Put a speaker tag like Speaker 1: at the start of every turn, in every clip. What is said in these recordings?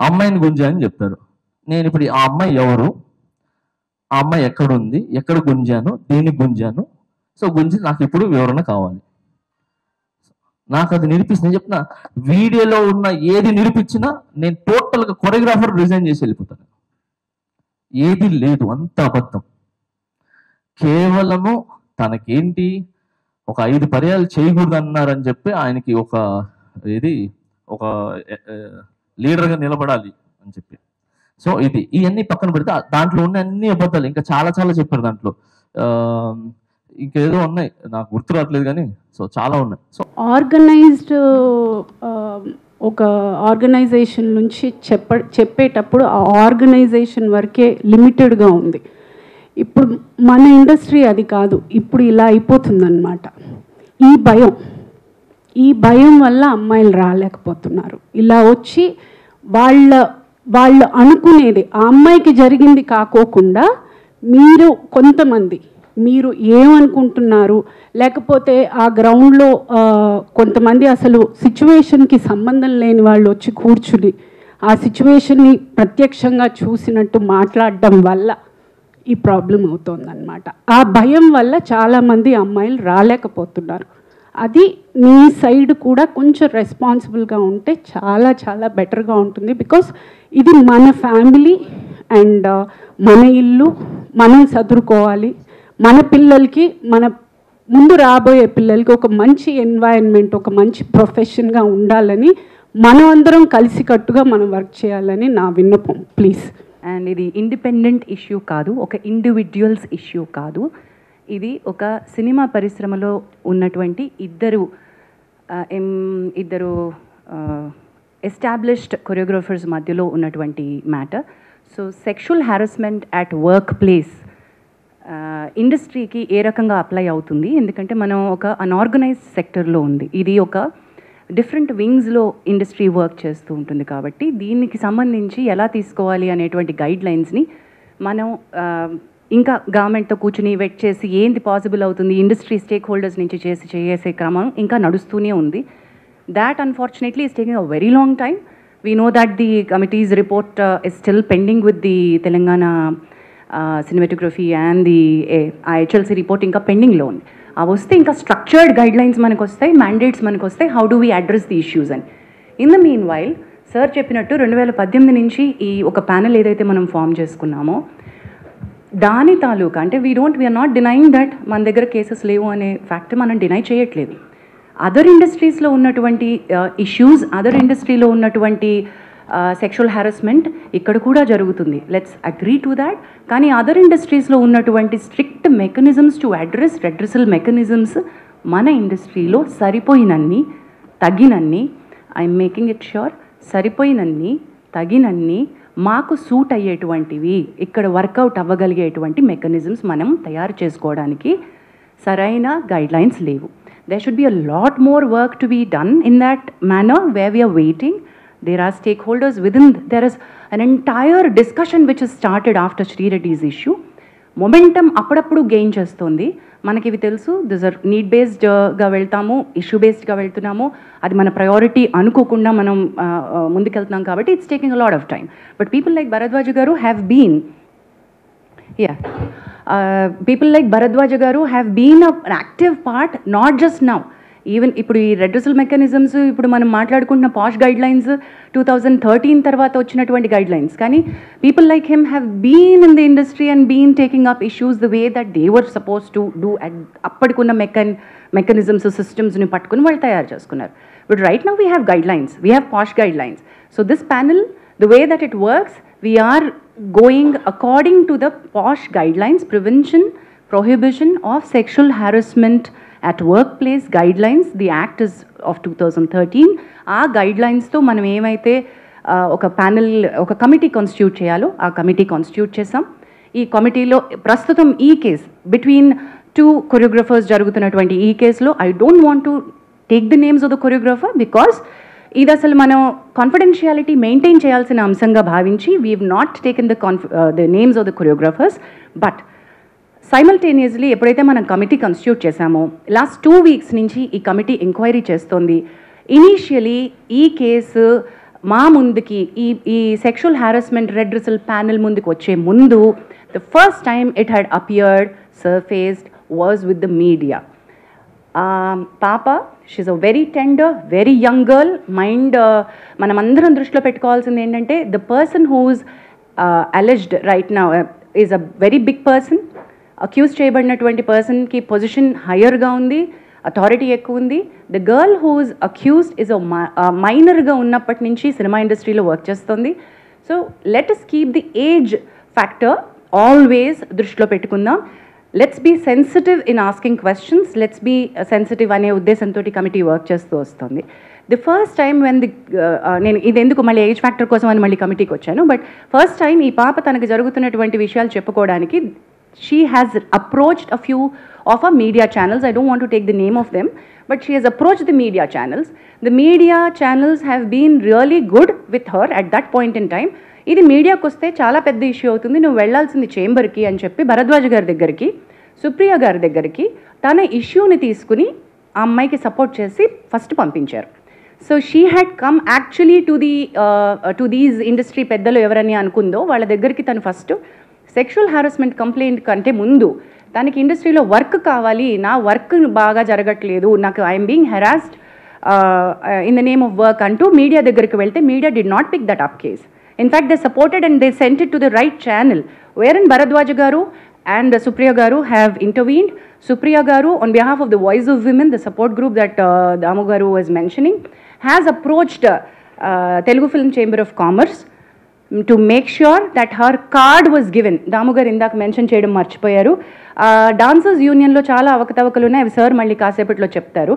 Speaker 1: అమ్మాయిని గుంజాను చెప్తారు. నేను ఇప్పుడు ఆ అమ్మాయి ఎవరు, ఆ అమ్మాయి ఎక్కడుంది, ఎక్కడ గుంజాను, దేనికి గుంజాను, సో గుంజి నాకు ఇప్పుడు వివరణ కావాలి. నాకు అది నిరూపిస్తుంది చెప్తున్నా. వీడియోలో ఉన్న ఏది నిరూపించినా నేను టోటల్గా కొరియోగ్రాఫర్ రిజైన్ చేసి వెళ్ళిపోతాను. ఏది లేదు, అంత అబద్ధం. కేవలము తనకేంటి ఒక 5 పర్యాలు చేయకూడదు అన్నారని చెప్పి ఆయనకి ఒక లీడర్గా నిలబడాలి అని చెప్పి. సో ఇవన్నీ పక్కన పెడితే దాంట్లో ఉన్న అన్ని అబద్ధాలు, ఇంకా చాలా చాలా చెప్పారు దాంట్లో. ఇంకేదో ఉన్నాయి, నాకు గుర్తు రావట్లేదు కానీ సో చాలా ఉన్నాయి. సో
Speaker 2: ఆర్గనైజ్డ్ ఒక ఆర్గనైజేషన్ నుంచి చెప్పేటప్పుడు ఆ ఆర్గనైజేషన్ వరకే లిమిటెడ్గా ఉంది. ఇప్పుడు మన ఇండస్ట్రీ అది కాదు, ఇప్పుడు ఇలా అయిపోతుందన్నమాట. ఈ భయం వల్ల అమ్మాయిలు రాలేకపోతున్నారు. ఇలా వచ్చి వాళ్ళు అనుకునేది ఆ అమ్మాయికి జరిగింది కాకోకుండా మీరు ఏమనుకుంటున్నారు, లేకపోతే ఆ గ్రౌండ్లో కొంతమంది అసలు సిచ్యువేషన్కి సంబంధం లేని వాళ్ళు వచ్చి కూర్చుని ఆ సిచ్యువేషన్ని ప్రత్యక్షంగా చూసినట్టు మాట్లాడడం వల్ల ఈ ప్రాబ్లం అవుతుందన్నమాట. ఆ భయం వల్ల చాలామంది అమ్మాయిలు రాలేకపోతున్నారు. అది మీ సైడ్ కూడా కొంచెం రెస్పాన్సిబుల్గా ఉంటే చాలా చాలా బెటర్గా ఉంటుంది. బికాస్ ఇది మన ఫ్యామిలీ అండ్ మన ఇల్లు, మనం చదువుకోవాలి. మన పిల్లలకి, మన ముందు రాబోయే పిల్లలకి ఒక మంచి ఎన్వైరన్మెంట్, ఒక మంచి ప్రొఫెషన్గా ఉండాలని మనం అందరం కలిసికట్టుగా మనం వర్క్ చేయాలని నా విన్నపం. ప్లీజ్.
Speaker 3: అండ్ ఇది ఇండిపెండెంట్ ఇష్యూ కాదు, ఒక ఇండివిజువల్స్ ఇష్యూ కాదు. ఇది ఒక సినిమా పరిశ్రమలో ఉన్నటువంటి ఇద్దరు ఎస్టాబ్లిష్డ్ కొరియోగ్రాఫర్స్ మధ్యలో ఉన్నటువంటి matter. So sexual harassment at work place ఇండస్ట్రీకి ఏ రకంగా అప్లై అవుతుంది, ఎందుకంటే మనం ఒక అన్ఆర్గనైజ్డ్ సెక్టర్లో ఉంది. ఇది ఒక డిఫరెంట్ వింగ్స్లో ఇండస్ట్రీ వర్క్ చేస్తూ ఉంటుంది. కాబట్టి దీనికి సంబంధించి ఎలా తీసుకోవాలి అనేటువంటి గైడ్ లైన్స్ని మనం ఇంకా గవర్నమెంట్తో కూర్చుని వెట్ చేసి ఏంది పాసిబుల్ అవుతుంది, ఇండస్ట్రీ స్టేక్ హోల్డర్స్ నుంచి చేసే క్రమం ఇంకా నడుస్తూనే ఉంది. That unfortunately is taking a very long time. We know that the committees report is still pending with the Telangana cinematography and the HLC report ఇంకా పెండింగ్లో ఉంది. అవి వస్తే ఇంకా స్ట్రక్చర్డ్ గైడ్ లైన్స్ మనకు వస్తాయి, మ్యాండేట్స్ మనకు వస్తాయి, how do we address the issues అని. In the meanwhile sir చెప్పినట్టు 2018 నుంచి ఈ ఒక ప్యానెల్ ఏదైతే మనం ఫామ్ చేసుకున్నామో దాని తాలూకా అంటే వీఆర్ నాట్ డినైయింగ్ దట్ మన దగ్గర కేసెస్ లేవు అనే ఫ్యాక్ట్ మనం డినై చేయట్లేదు. అదర్ ఇండస్ట్రీస్లో ఉన్నటువంటి ఇష్యూస్, అదర్ ఇండస్ట్రీలో ఉన్నటువంటి సెక్షువల్ హ్యారస్మెంట్ ఇక్కడ కూడా జరుగుతుంది. Let's agree to that. కానీ అదర్ ఇండస్ట్రీస్లో ఉన్నటువంటి strict mechanisms to address redressal mechanisms మన ఇండస్ట్రీలో సరిపోయినన్ని, తగినన్ని, ఐఎమ్ మేకింగ్ ఇట్ ష్యూర్, సరిపోయినన్ని, తగినన్ని మాకు సూట్ అయ్యేటువంటివి, ఇక్కడ వర్కౌట్ అవ్వగలిగేటువంటి మెకానిజమ్స్ మనం తయారు చేసుకోవడానికి సరైన గైడ్లైన్స్ లేవు. There should be a lot more work to be done in that manner where we are waiting. There are stakeholders within, there is an entire discussion which has started after Sri Reddy's issue. Momentum అప్పుడప్పుడు gain చేస్తుంది. మనకి ఇవి తెలుసు, this are need బేస్డ్గా వెళ్తాము, issue బేస్డ్గా వెళ్తున్నాము, అది మన priority అనుకోకుండా మనం ముందుకెళ్తున్నాం కాబట్టి it's taking a lot of time. But people like Bharadwaj గారు have been people like Bharadwaja garu have been an active part, not just now. Even ఇప్పుడు ఈ రెడ్రెసల్ మెకానిజమ్స్ ఇప్పుడు మనం మాట్లాడుకుంటున్న పాష్ గైడ్ లైన్స్ 2013 తర్వాత వచ్చినటువంటి గైడ్ లైన్స్, కానీ people like him have been in the industry and been taking up issues the way that they were suppose to do. అప్పటికున్న mechanisms సిస్టమ్స్ని పట్టుకుని వాళ్ళు తయారు చేసుకున్నారు. But right now we have guidelines, we have POSH guidelines. So this panel, the way that it works, we are going according to the POSH guidelines, prevention, prohibition of sexual harassment at workplace guidelines. The act is of 2013. ఆ guidelines తో మనం ఏమైతే ఒక panel, ఒక committee constitute చేయాలో ఆ committee constitute చేసాం. ఈ కమిటీలో ప్రస్తుతం ఈ కేసు బిట్వీన్ 2 కొరియోగ్రాఫర్స్ జరుగుతున్నటువంటి ఈ కేసులో I don't want to take the names of the choreographer because ఇది అసలు మనం కాన్ఫిడెన్షియాలిటీ మెయింటైన్ చేయాల్సిన అంశంగా భావించి we have not taken the names of the choreographers. But simultaneously ఎప్పుడైతే మనం కమిటీ కాన్స్టిట్యూట్ చేశామో లాస్ట్ 2 వీక్స్ నుంచి ఈ కమిటీ ఎంక్వైరీ చేస్తోంది. ఇనీషియలీ ఈ కేసు మా ముందుకి ఈ సెక్షువల్ హారాస్మెంట్ రెడ్రెసల్ ప్యానెల్ ముందుకు వచ్చే ముందు the first time it had appeared surfaced was with the media. పాప she a very tender, very young girl. Mind మనమందరం దృష్టిలో పెట్టుకోవాల్సింది ఏంటంటే the person who's alleged right now is a very big person. Accuse చేయబడినటువంటి పర్సన్కి position హయ్యర్గా ఉంది, authority ఎక్కువ ఉంది. The girl who's accused is మైనర్గా ఉన్నప్పటి నుంచి సినిమా ఇండస్ట్రీలో వర్క్ చేస్తుంది. So let us keep the age factor always దృష్టిలో పెట్టుకుందాం. Let's be sensitive in asking questions, let's be sensitive అనే ఉద్దేశంతో కమిటీ వర్క్ చేస్తూ వస్తుంది. ది ఫస్ట్ టైం వెన్ నేను ఇది ఎందుకు మళ్ళీ ఏజ్ ఫ్యాక్టర్ కోసం అని మళ్ళీ కమిటీకి వచ్చాను, బట్ ఫస్ట్ టైం ఈ పాప తనకు జరుగుతున్నటువంటి విషయాలు చెప్పుకోవడానికి she has approached a few of our media channels. I don't want to take the name of them, but she has approached the media channels. The media channels have been really good with her at that point in time. ఇది మీడియాకి వస్తే చాలా పెద్ద issue అవుతుంది, నువ్వు వెళ్లాల్సింది చేంబర్కి అని చెప్పి భరద్వాజ్ గారి దగ్గరికి, సుప్రియ గారి దగ్గరికి తన ఇష్యూని తీసుకుని ఆ అమ్మాయికి సపోర్ట్ చేసి ఫస్ట్ పంపించారు. So she had come actually to these industry పెద్దలు ఎవరని అనుకుందో వాళ్ళ దగ్గరికి తను ఫస్ట్ సెక్షువల్ హారాస్మెంట్ కంప్లైంట్ కంటే ముందు తనకి ఇండస్ట్రీలో వర్క్ కావాలి, నా వర్క్ బాగా జరగట్లేదు, నాకు I'm being harassed in the name of work అంటూ మీడియా దగ్గరికి వెళ్తే media did not pick that up case. In fact they supported and they sent it to the right channel wherein Bharadwaj గారు అండ్ సుప్రియ గారు హ్యావ్ ఇంటర్వీన్డ్. సుప్రియ గారు on behalf of the voice of women, the support group that Damu గారు was mentioning, has approached Telugu film chamber of commerce to make sure that her card was given. దాము గారు ఇందాక mention చేయడం మర్చిపోయారు. Dancers యూనియన్లో చాలా అవకతవకలు ఉన్నాయి, అవి సార్ మళ్ళీ కాసేపట్లో చెప్తారు.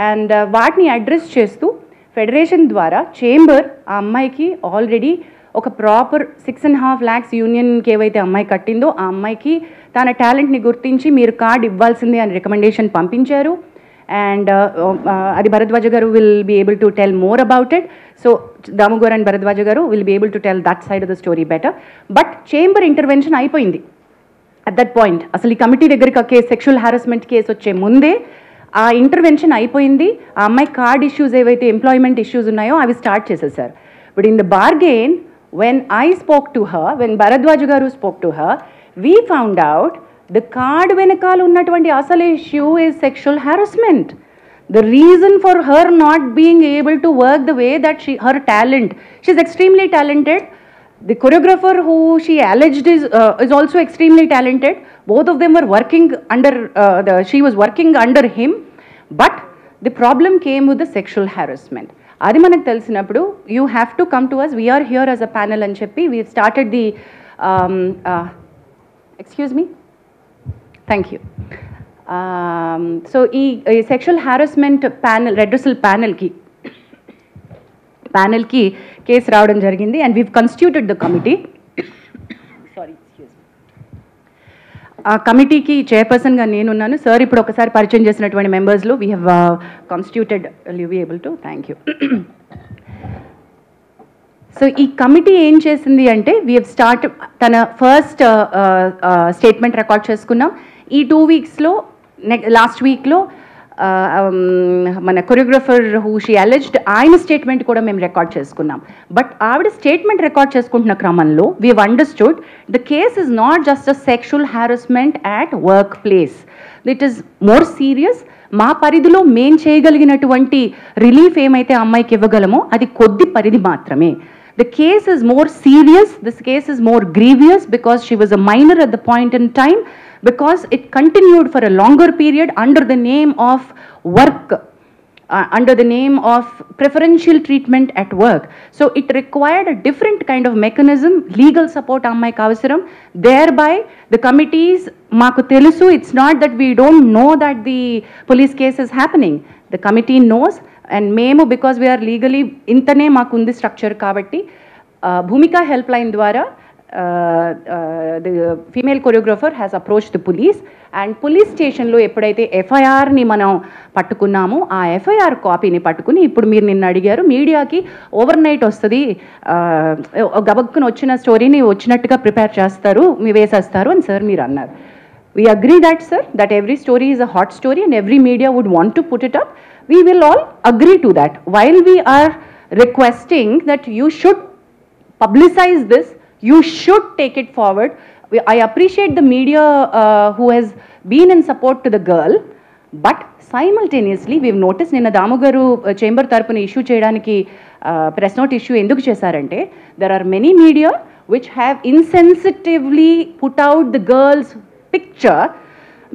Speaker 3: అండ్ వాటిని అడ్రస్ చేస్తూ ఫెడరేషన్ ద్వారా చేంబర్ ఆ అమ్మాయికి ఆల్రెడీ ఒక ప్రాపర్ 6.5 lakhs యూనియన్కి ఏవైతే అమ్మాయి కట్టిందో ఆ అమ్మాయికి తన టాలెంట్ని గుర్తించి మీరు కార్డ్ ఇవ్వాల్సిందే అని రికమెండేషన్ పంపించారు. And Adi Bharadwaja garu will be able to tell more about it. So Damu garu and Bharadwaja garu will be able to tell that side of the story better. But chamber intervention అయిపోయింది at that point. అసలు ఈ committee దగ్గరికి case sexual harassment case వచ్చే ముందే ఆ intervention అయిపోయింది. ఆ అమ్మాయి కార్డ్ ఇష్యూస్ ఏవైతే ఎంప్లాయ్మెంట్ ఇష్యూస్ ఉన్నాయో అవి స్టార్ట్ చేసేసారు. But in the bargain when I spoke to her, when Bharadwaja garu spoke to her, we found out the card వెనకాల ఉన్నటువంటి అసలు issue is sexual harassment. The reason for her not being able to work the way that her talent, she's extremely talented. The choreographer who she alleged is also extremely talented. Both of them were working under, she was working under him. But the problem came with the sexual harassment. అది మనకు తెలిసినప్పుడు you have to come to us. We are here as a panel అని చెప్పి we started the, excuse me. Thank you. So ఈ sexual harassment panel redressal ప్యానెల్కి case రావడం జరిగింది and we've constituted the committee. Sorry, excuse me. ఆ కమిటీకి చైర్పర్సన్గా నేనున్నాను. సార్ ఇప్పుడు ఒకసారి పరిచయం చేసినటువంటి మెంబర్స్లో we have constituted. Will you be able to? Thank you. So ఈ కమిటీ ఏం చేసింది అంటే వీ హ్యావ్ స్టార్ట్ తన ఫస్ట్ స్టేట్మెంట్ రికార్డ్ చేసుకున్నాం. ఈ 2 weeksలో లాస్ట్ వీక్లో మన కొరియోగ్రఫర్ హూ షీ అలెజ్డ్ ఆయన స్టేట్మెంట్ కూడా మేము రికార్డ్ చేసుకున్నాం. బట్ ఆవిడ స్టేట్మెంట్ రికార్డ్ చేసుకుంటున్న క్రమంలో we have understood the case is not just a sexual harassment at work place, it is more serious. మా పరిధిలో మేం చేయగలిగినటువంటి రిలీఫ్ ఏమైతే అమ్మాయికి ఇవ్వగలమో అది కొద్ది పరిధి మాత్రమే. The case is more serious, this case is more grievous because she was a minor at the point in time, because it continued for a longer period under the name of work, under the name of preferential treatment at work. So it required a different kind of mechanism, legal support ammayiki avasaram. Thereby the committees maaku telusu, it's not that we don't know that the police case is happening. The committee knows. And మేము because we are legally ఇంతనే మాకు ఉంది structure కాబట్టి Bhumika help line ద్వారా the female choreographer has approach the police and police స్టేషన్లో ఎప్పుడైతే ఎఫ్ఐఆర్ని మనం పట్టుకున్నామో ఆ ఎఫ్ఐఆర్ కాపీని పట్టుకుని ఇప్పుడు మీరు నిన్న అడిగారు మీడియాకి ఓవర్ నైట్ వస్తుంది, గబక్కున వచ్చిన స్టోరీని వచ్చినట్టుగా ప్రిపేర్ చేస్తారు, మీ వేసేస్తారు అని సార్ మీరు అన్నారు. We agree that, sir, that every story is a hot story and every media would want to put it up. We will all agree to that. While we are requesting that you should publicize this, you should take it forward. I appreciate the media who has been in support to the girl, but simultaneously we've noticed నిన్న దాము గారు chamber తరపున issue చేయడానికి press note issue ఎందుకు చేశారంటే there are many media which have insensitively put out the girl's picture.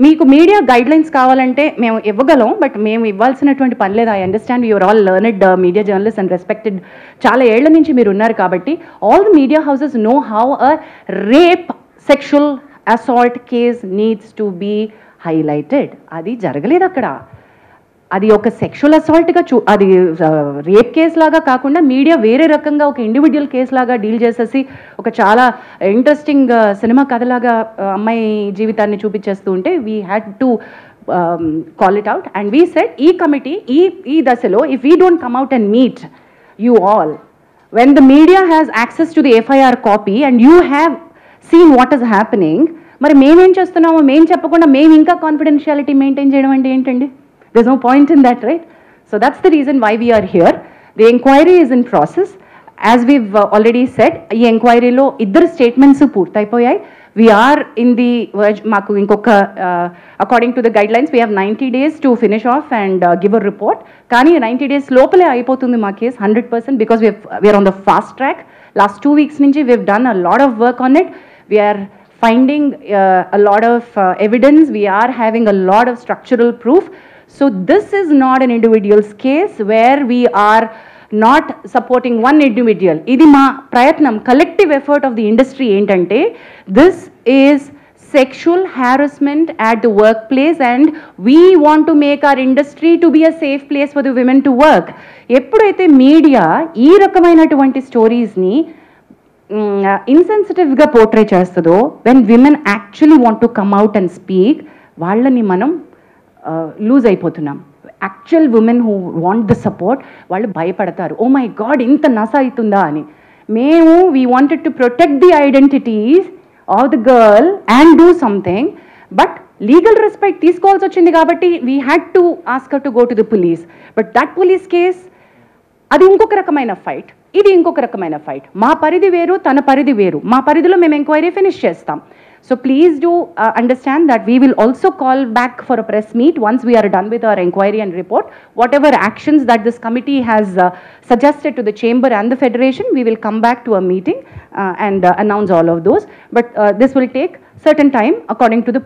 Speaker 3: మీకు media guidelines కావాలంటే మేము ఇవ్వగలం, బట్ మేము ఇవ్వాల్సినటువంటి పని లేదు. I understand you're all learned media journalist and respected, చాలా ఏళ్ల నుంచి మీరు ఉన్నారు కాబట్టి all the media houses know how a rape sexual assault case needs to be highlighted. అది జరగలేదు అక్కడ. అది ఒక సెక్షువల్ అసాల్ట్గా అది రేప్ కేసు లాగా కాకుండా మీడియా వేరే రకంగా ఒక ఇండివిజువల్ కేసు లాగా డీల్ చేసేసి ఒక చాలా ఇంట్రెస్టింగ్ సినిమా కథలాగా అమ్మాయి జీవితాన్ని చూపించేస్తూ ఉంటే we had to call it out and we said ఈ కమిటీ ఈ దశలో if we don't come out and meet you all when the media has access to the FIR copy and you have seen what is happening, మరి మేమేం చేస్తున్నామో మేము చెప్పకుండా మేము ఇంకా కాన్ఫిడెన్షియాలిటీ మెయింటైన్ చేయడం అంటే ఏంటండి? There's no point in that, right? So that's the reason why we are here. The inquiry is in process. As we've already said, ఈ ఎంక్వైరీలో ఇద్దరు statements పూర్తయిపోయాయి. We are in the verge, మాకు ఇంకొక according to the guidelines we have 90 days to finish off and give a report. కానీ 90 days లోపలే అయిపోతుంది మా case 100% because we are on the fast track. Last 2 weeks నుంచి we've done a lot of work on it. We are finding a lot of evidence. We are having a lot of structural proof. So this is not an individual's case where we are not supporting one individual. Idi ma prayatnam, collective effort of the industry entante, this is sexual harassment at the workplace and we want to make our industry to be a safe place for the women to work. Eppudaithe media ee rakamainatuvanti stories ni insensitive-ga portray chestado, when women actually want to come out and speak, vallani manam lose అయిపోతున్నాం. Actual women who want the support వాళ్ళు భయపడతారు, oh my God ఇంత నస అవుతుందా అని. మేము we wanted to protect the identities of the girl and do something, but legal respect తీసుకోవాల్సి వచ్చింది కాబట్టి we had to ask her to go to the police. But that police case అది ఇంకొక రకమైన ఫైట్, ఇది ఇంకొక రకమైన ఫైట్. మా పరిధి వేరు, తన పరిధి వేరు. మా పరిధిలో మేము ఎంక్వైరీ ఫినిష్ చేస్తాం. So please do understand that we will also call back for a press meet once we are done with our inquiry and report. Whatever actions that this committee has suggested to the chamber and the federation, we will come back to a meeting and announce all of those. But this will take certain time according to the